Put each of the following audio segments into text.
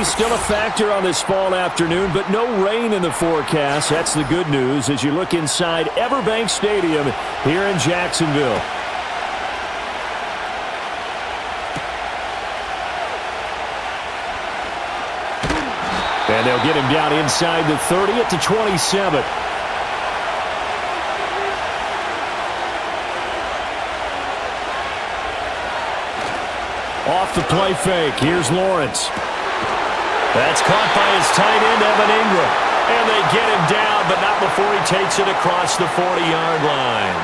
Still a factor on this fall afternoon, but no rain in the forecast. That's the good news as you look inside Everbank Stadium here in Jacksonville. And they'll get him down inside the 30 at the 27. Off the play fake. Here's Lawrence. That's caught by his tight end, Evan Ingram. And they get him down, but not before he takes it across the 40-yard line.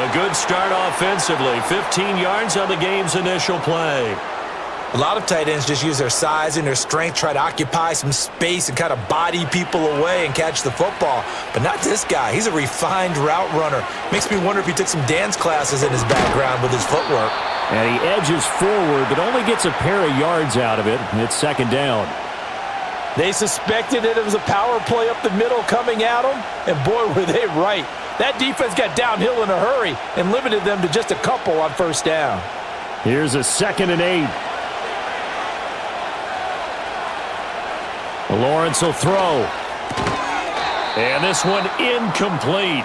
A good start offensively. 15 yards on the game's initial play. A lot of tight ends just use their size and their strength, try to occupy some space and kind of body people away and catch the football. But not this guy. He's a refined route runner. Makes me wonder if he took some dance classes in his background with his footwork. And he edges forward, but only gets a pair of yards out of it. It's second down. They suspected that it was a power play up the middle coming at them, and boy, were they right. That defense got downhill in a hurry and limited them to just a couple on first down. Here's a 2nd and 8. Lawrence will throw. And this one incomplete.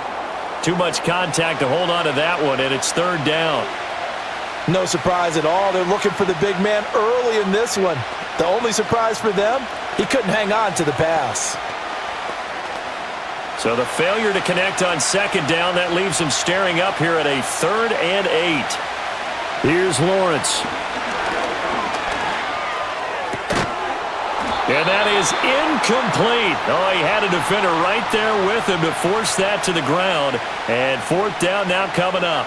Too much contact to hold on to that one, and it's 3rd down. No surprise at all. They're looking for the big man early in this one. The only surprise for them, he couldn't hang on to the pass. So the failure to connect on 2nd down, that leaves him staring up here at a 3rd and 8. Here's Lawrence. And that is incomplete. Oh, he had a defender right there with him to force that to the ground. And 4th down now coming up.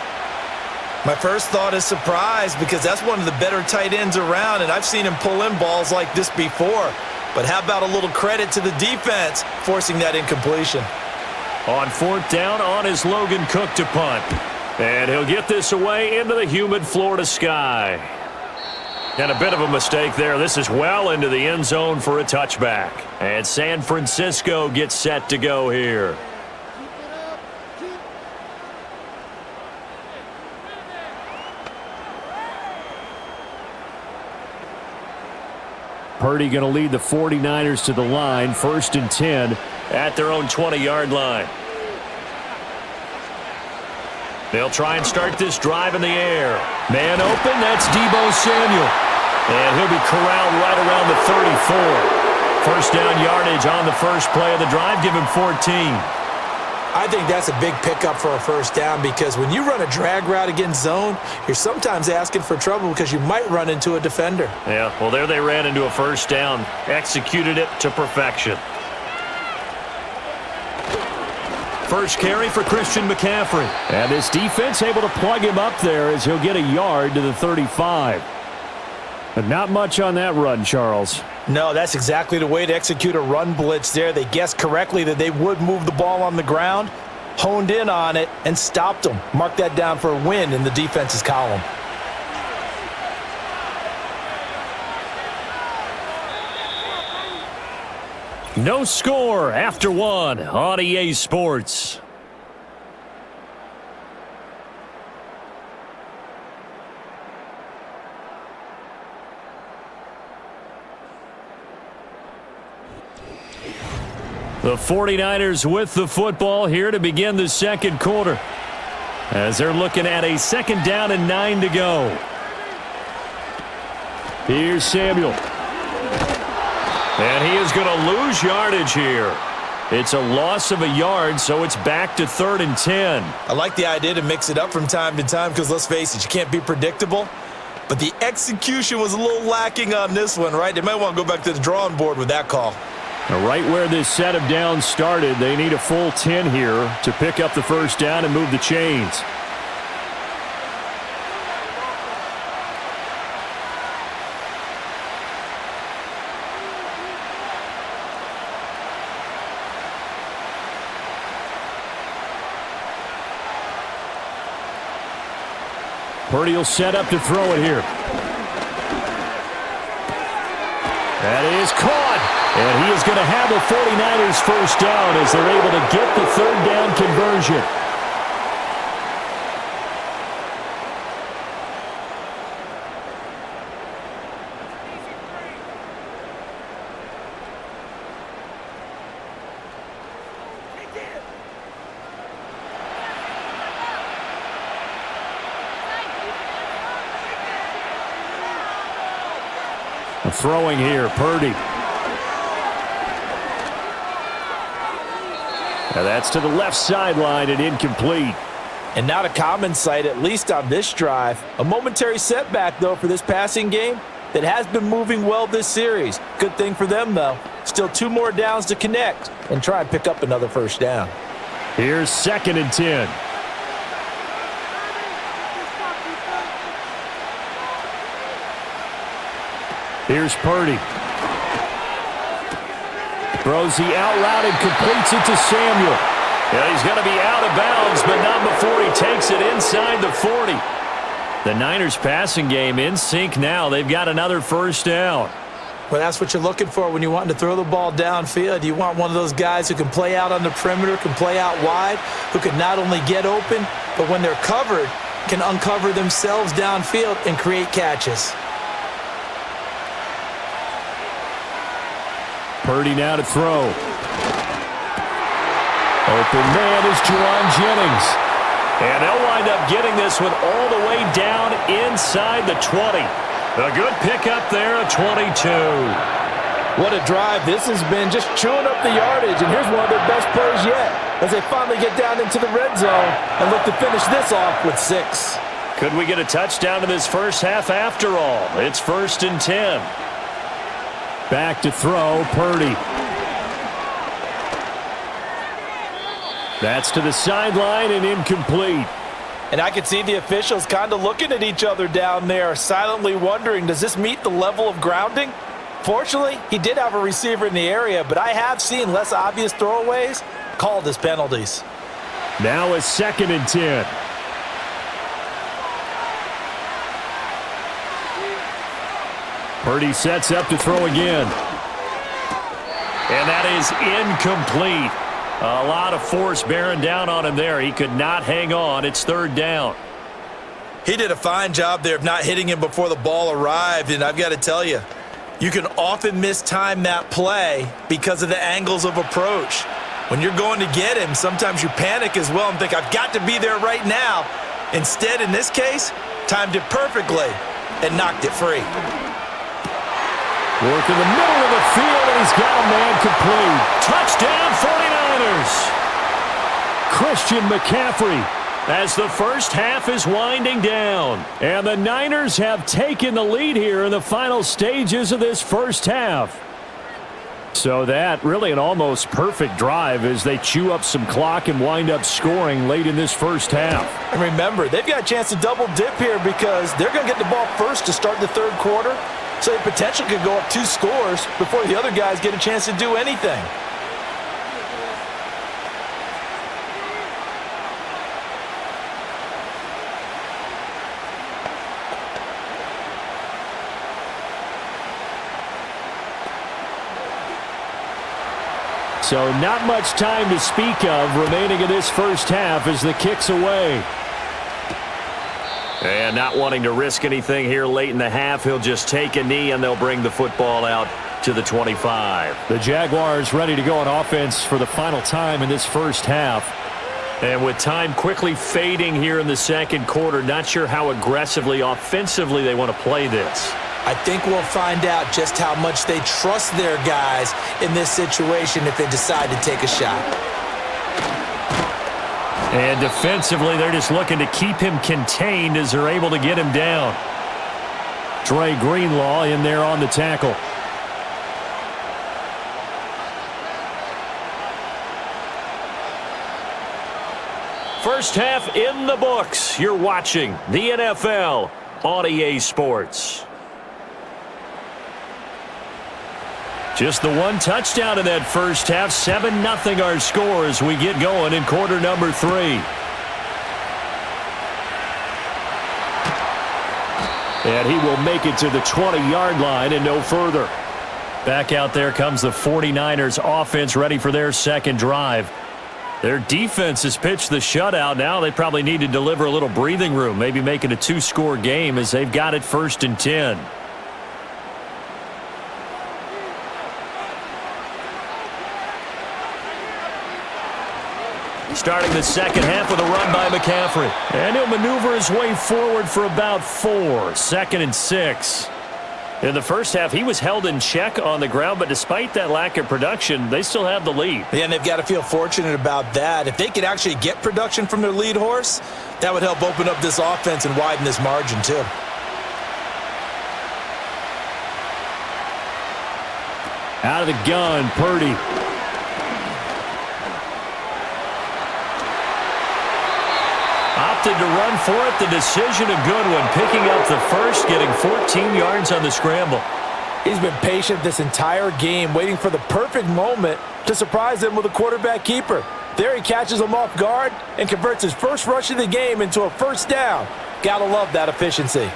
My first thought is surprise because that's one of the better tight ends around, and I've seen him pull in balls like this before. But how about a little credit to the defense forcing that incompletion? On 4th down, on is Logan Cook to punt. And he'll get this away into the humid Florida sky. And a bit of a mistake there. This is well into the end zone for a touchback. And San Francisco gets set to go here. Purdy going to lead the 49ers to the line. 1st and 10 at their own 20-yard line. They'll try and start this drive in the air. Man open, that's Deebo Samuel. And he'll be corralled right around the 34. First down yardage on the first play of the drive. Give him 14. I think that's a big pickup for a first down because when you run a drag route against zone, you're sometimes asking for trouble because you might run into a defender. Yeah, well, there they ran into a first down. Executed it to perfection. First carry for Christian McCaffrey. And this defense able to plug him up there as he'll get a yard to the 35. But not much on that run, Charles. No, that's exactly the way to execute a run blitz there. They guessed correctly that they would move the ball on the ground, honed in on it, and stopped them. Mark that down for a win in the defense's column. No score after 1 on EA Sports. The 49ers with the football here to begin the second quarter. As they're looking at a 2nd down and 9 to go. Here's Samuel. And he is going to lose yardage here. It's a loss of a yard, so it's back to 3rd and 10. I like the idea to mix it up from time to time because, let's face it, you can't be predictable. But the execution was a little lacking on this one, right? They might want to go back to the drawing board with that call. Right where this set of downs started, they need a full 10 here to pick up the first down and move the chains. Purdy will set up to throw it here. That is caught. And he is going to have the 49ers first down as they're able to get the 3rd down conversion. Throwing here, Purdy. Now that's to the left sideline and incomplete. And not a common sight, at least on this drive. A momentary setback, though, for this passing game that has been moving well this series. Good thing for them, though. Still 2 more downs to connect and try and pick up another first down. Here's 2nd and 10. Here's Purdy. Throws the out route and completes it to Samuel. Yeah, he's going to be out of bounds, but not before he takes it inside the 40. The Niners passing game in sync now. They've got another first down. Well, that's what you're looking for when you're wanting to throw the ball downfield. You want one of those guys who can play out on the perimeter, can play out wide, who can not only get open, but when they're covered, can uncover themselves downfield and create catches. Purdy now to throw. Open man is Juwan Jennings. And they'll wind up getting this one all the way down inside the 20. A good pickup there at 22. What a drive this has been, just chewing up the yardage. And here's one of their best plays yet as they finally get down into the red zone and look to finish this off with 6. Could we get a touchdown in this first half after all? It's 1st and 10. Back to throw, Purdy. That's to the sideline and incomplete. And I can see the officials kind of looking at each other down there, silently wondering, does this meet the level of grounding? Fortunately, he did have a receiver in the area, but I have seen less obvious throwaways called as penalties. Now it's 2nd and 10. Purdy sets up to throw again. And that is incomplete. A lot of force bearing down on him there. He could not hang on. It's 3rd down. He did a fine job there of not hitting him before the ball arrived, and I've got to tell you, you can often mistime that play because of the angles of approach. When you're going to get him, sometimes you panic as well and think, I've got to be there right now. Instead, in this case, timed it perfectly and knocked it free. Work in the middle of the field, and he's got a man complete. Touchdown, 49ers! Christian McCaffrey as the first half is winding down. And the Niners have taken the lead here in the final stages of this first half. So that really an almost perfect drive as they chew up some clock and wind up scoring late in this first half. And remember, they've got a chance to double dip here because they're going to get the ball first to start the 3rd quarter. So they potentially could go up 2 scores before the other guys get a chance to do anything. So not much time to speak of remaining in this first half as the kick's away. And not wanting to risk anything here late in the half, he'll just take a knee and they'll bring the football out to the 25. The Jaguars ready to go on offense for the final time in this first half. And with time quickly fading here in the 2nd quarter, not sure how aggressively, offensively they want to play this. I think we'll find out just how much they trust their guys in this situation if they decide to take a shot. And defensively, they're just looking to keep him contained as they're able to get him down. Dre Greenlaw in there on the tackle. First half in the books. You're watching the NFL on EA Sports. Just the one touchdown in that first half. 7-0 our score as we get going in quarter number 3. And he will make it to the 20-yard line and no further. Back out there comes the 49ers offense ready for their 2nd drive. Their defense has pitched the shutout. Now they probably need to deliver a little breathing room, maybe make it a 2-score game as they've got it 1st and 10. Starting the second half with a run by McCaffrey. And he'll maneuver his way forward for about 4. 2nd and 6. In the first half, he was held in check on the ground, but despite that lack of production, they still have the lead. Yeah, and they've got to feel fortunate about that. If they could actually get production from their lead horse, that would help open up this offense and widen this margin too. Out of the gun, Purdy. Opted to run for it. The decision a good one. Picking up the first, getting 14 yards on the scramble. He's been patient this entire game, waiting for the perfect moment to surprise them with a quarterback keeper. There he catches him off guard and converts his first rush of the game into a first down. Gotta love that efficiency.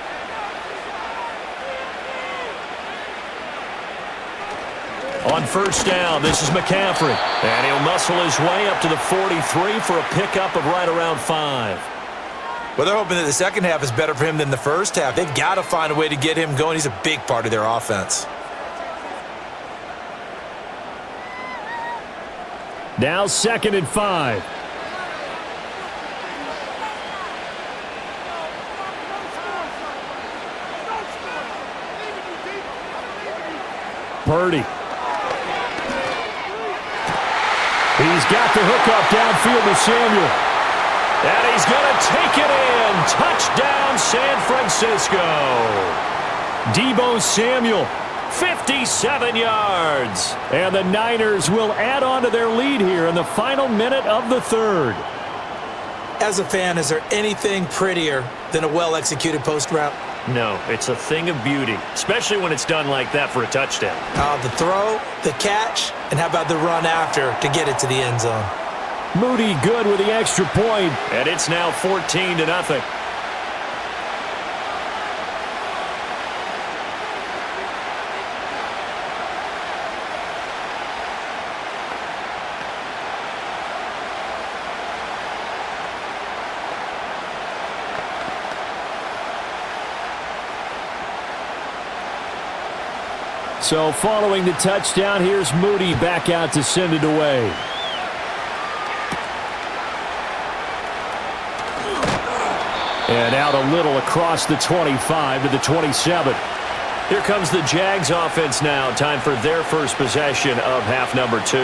On first down, this is McCaffrey. And he'll muscle his way up to the 43 for a pickup of right around 5. Well, they're hoping that the second half is better for him than the first half. They've got to find a way to get him going. He's a big part of their offense. Now 2nd and 5. Purdy. He's got the hook up downfield to Samuel. And he's going to take it in. Touchdown, San Francisco. Deebo Samuel, 57 yards. And the Niners will add on to their lead here in the final minute of the third. As a fan, is there anything prettier than a well-executed post route? No, it's a thing of beauty, especially when it's done like that for a touchdown. The throw, the catch, and how about the run after to get it to the end zone? Moody good with the extra point, and it's now 14-0. So following the touchdown, here's Moody back out to send it away. And out a little across the 25 to the 27. Here comes the Jags offense now. Time for their first possession of half number 2.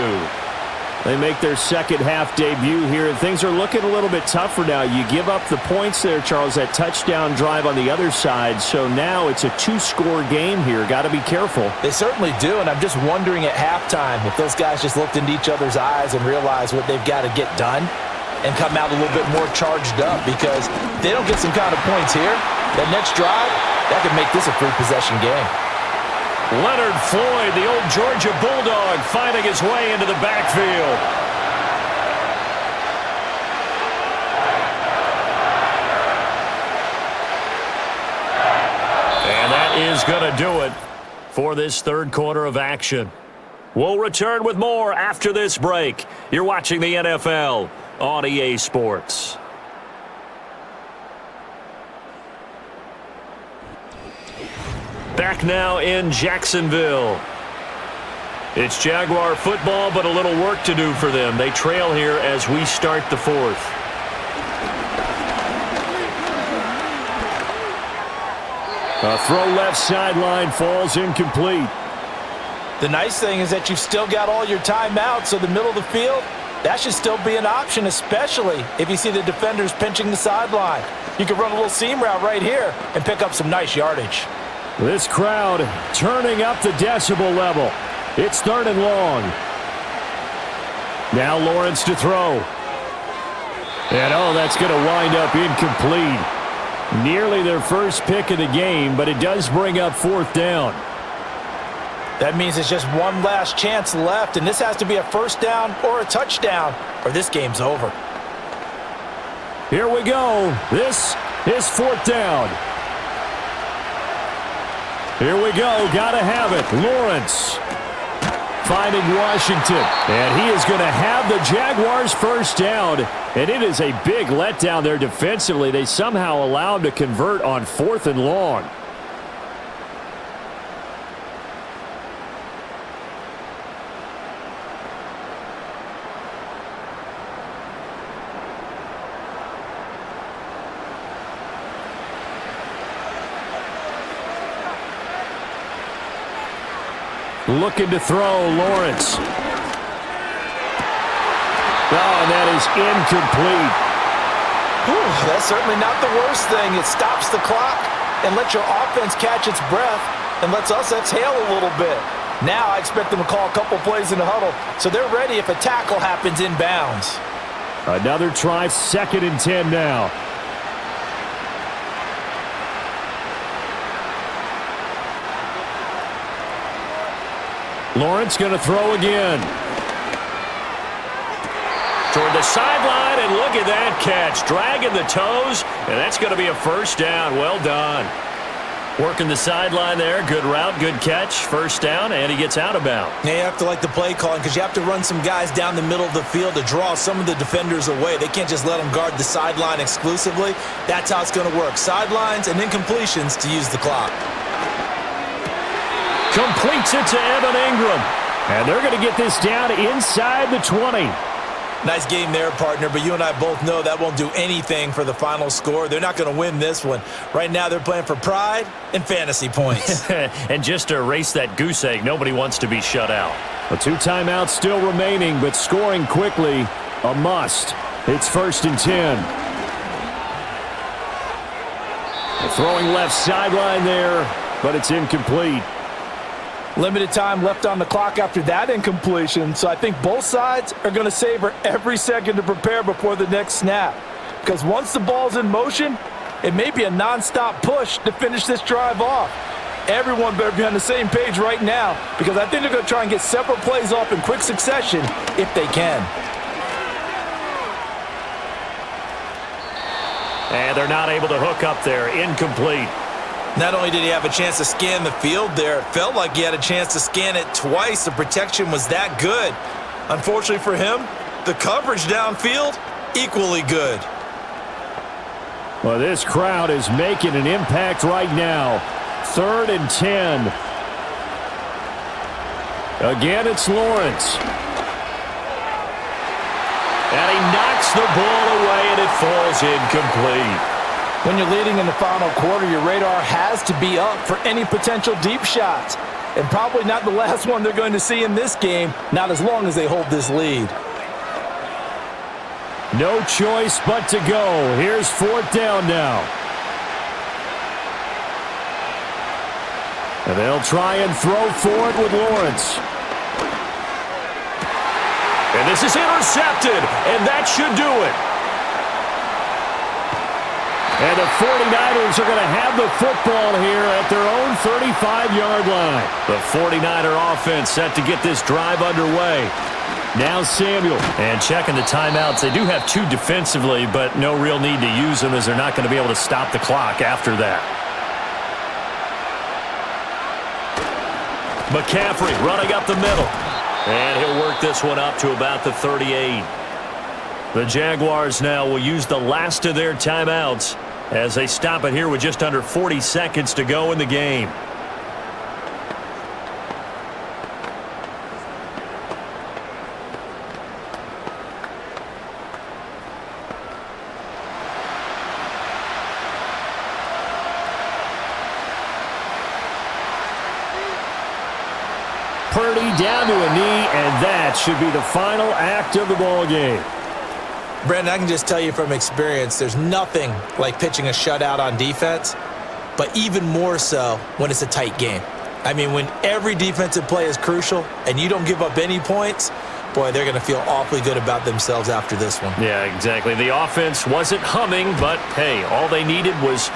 They make their second half debut here, and things are looking a little bit tougher now. You give up the points there, Charles, that touchdown drive on the other side. So now it's a 2-score game here. Got to be careful. They certainly do, and I'm just wondering at halftime if those guys just looked into each other's eyes and realized what they've got to get done and come out a little bit more charged up, because if they don't get some kind of points here, that next drive, that could make this a free possession game. Leonard Floyd, the old Georgia Bulldog, finding his way into the backfield. And that is going to do it for this third quarter of action. We'll return with more after this break. You're watching the NFL on EA Sports. Back now in Jacksonville. It's Jaguar football, but a little work to do for them. They trail here as we start the fourth. A throw left sideline falls incomplete. The nice thing is that you've still got all your timeouts, so the middle of the field, that should still be an option, especially if you see the defenders pinching the sideline. You can run a little seam route right here and pick up some nice yardage. This crowd turning up the decibel level. It's 3rd and long. Now Lawrence to throw. And that's going to wind up incomplete. Nearly their first pick of the game, but it does bring up 4th down. That means it's just one last chance left, and this has to be a first down or a touchdown, or this game's over. Here we go. This is 4th down. Here we go. Got to have it. Lawrence finding Washington. And he is going to have the Jaguars first down. And it is a big letdown there defensively. They somehow allow him to convert on 4th and long. Looking to throw, Lawrence. Oh, and that is incomplete. Whew, that's certainly not the worst thing. It stops the clock and lets your offense catch its breath and lets us exhale a little bit. Now I expect them to call a couple plays in the huddle, so they're ready if a tackle happens inbounds. Another try, 2nd and 10 now. Lawrence going to throw again. Toward the sideline, and look at that catch. Dragging the toes, and that's going to be a first down. Well done. Working the sideline there. Good route, good catch. First down, and he gets out of bounds. Yeah, you have to like the play calling because you have to run some guys down the middle of the field to draw some of the defenders away. They can't just let them guard the sideline exclusively. That's how it's going to work. Sidelines and incompletions to use the clock. Completes it to Evan Ingram. And they're going to get this down inside the 20. Nice game there, partner, but you and I both know that won't do anything for the final score. They're not going to win this one. Right now they're playing for pride and fantasy points. And just to erase that goose egg, nobody wants to be shut out. A 2 timeouts still remaining, but scoring quickly, a must. It's 1st and 10. Throwing left sideline there, but it's incomplete. Limited time left on the clock after that incompletion, so I think both sides are going to savor every second to prepare before the next snap. Because once the ball's in motion, it may be a nonstop push to finish this drive off. Everyone better be on the same page right now because I think they're going to try and get several plays off in quick succession if they can. And they're not able to hook up there. Incomplete. Not only did he have a chance to scan the field there, it felt like he had a chance to scan it twice. The protection was that good. Unfortunately for him, the coverage downfield, equally good. Well, this crowd is making an impact right now. 3rd and 10. Again, it's Lawrence. And he knocks the ball away, and it falls incomplete. When you're leading in the final quarter, your radar has to be up for any potential deep shots. And probably not the last one they're going to see in this game, not as long as they hold this lead. No choice but to go. Here's 4th down now. And they'll try and throw for it with Lawrence. And this is intercepted, and that should do it. And the 49ers are going to have the football here at their own 35-yard line. The 49er offense set to get this drive underway. Now Samuel. And checking the timeouts. They do have 2 defensively, but no real need to use them as they're not going to be able to stop the clock after that. McCaffrey running up the middle. And he'll work this one up to about the 38. The Jaguars now will use the last of their timeouts as they stop it here with just under 40 seconds to go in the game. Purdy down to a knee, and that should be the final act of the ball game. Brandon, I can just tell you from experience, there's nothing like pitching a shutout on defense, but even more so when it's a tight game. I mean, when every defensive play is crucial and you don't give up any points, boy, they're going to feel awfully good about themselves after this one. Yeah, exactly. The offense wasn't humming, but, hey, all they needed was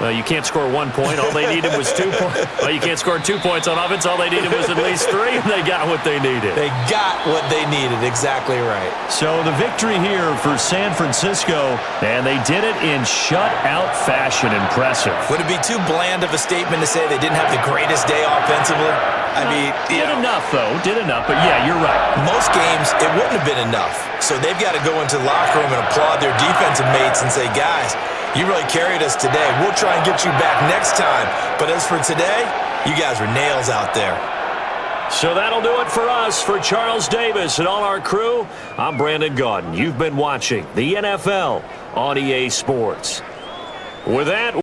you can't score 1 point. All they needed was 2 points. Well, you can't score 2 points on offense. All they needed was at least 3, and they got what they needed. They got what they needed. Exactly right. So the victory here for San Francisco, and they did it in shutout fashion. Impressive. Would it be too bland of a statement to say they didn't have the greatest day offensively? I mean, did enough, though. Did enough, but yeah, you're right. Most games, it wouldn't have been enough. So they've got to go into the locker room and applaud their defensive mates and say, guys, you really carried us today. We'll try and get you back next time. But as for today, you guys were nails out there. So that'll do it for us. For Charles Davis and all our crew, I'm Brandon Gaudin. You've been watching the NFL on EA Sports. With that,